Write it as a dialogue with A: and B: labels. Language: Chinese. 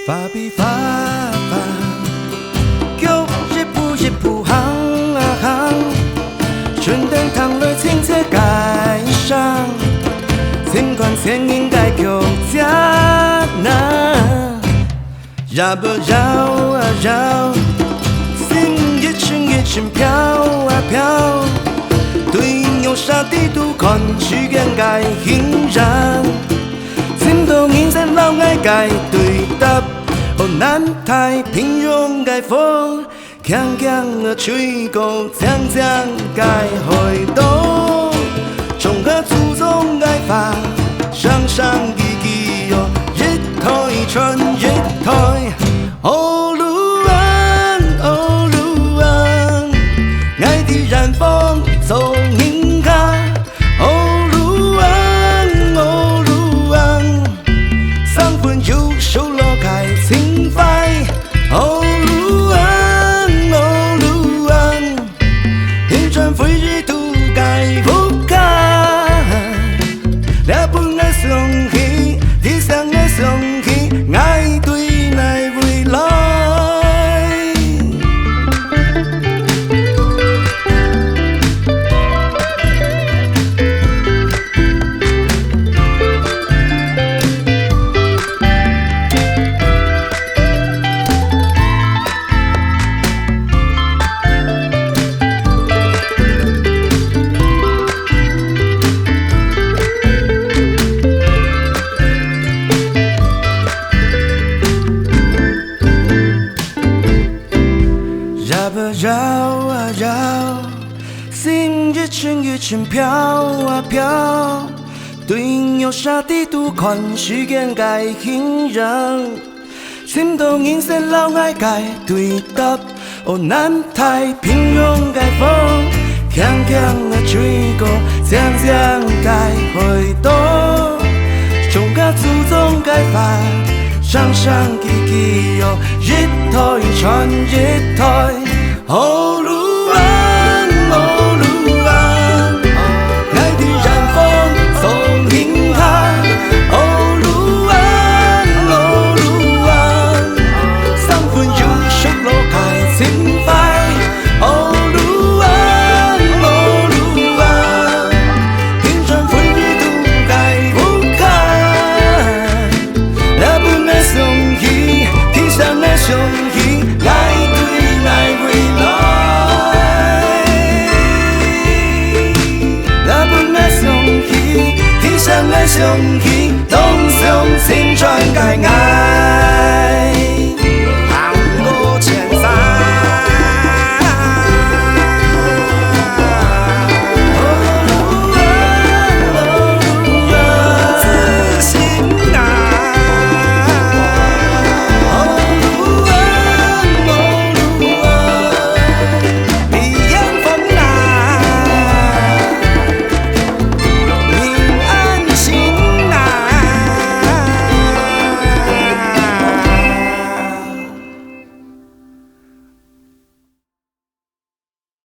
A: 发比发发，叫一步行啊行，顺灯堂内清澈街上，尽管前应该叫家难，绕不绕啊绕，心一圈飘啊飘，对牛沙地图看时间该欣然，心动人生老爱该对答。南太平洋该风，强强的吹过，强强该回头，从个祖宗该发，上上记记哟，日台春日台，哦路安，爱的染风走银卡，哦路安，上分就手落开情。哦路安，天转飞日都该不开，了不爱相起，天上爱相起，爱对爱未来。绕啊绕，心一圈飘啊飘，对牛沙地图看时间该欣然，心动人生老爱该对答，哦南太平洋该风，强强的吹过，强强该回头，从个祖宗该发，上上记记哟，日台穿日台。哦路安，爱的染风走银海。哦路安，三分有手落开情怀。哦路安，天转飞日都该不开，那不爱相依，天上爱相依，爱对爱为。相依，天上爱相依，东上千川界爱。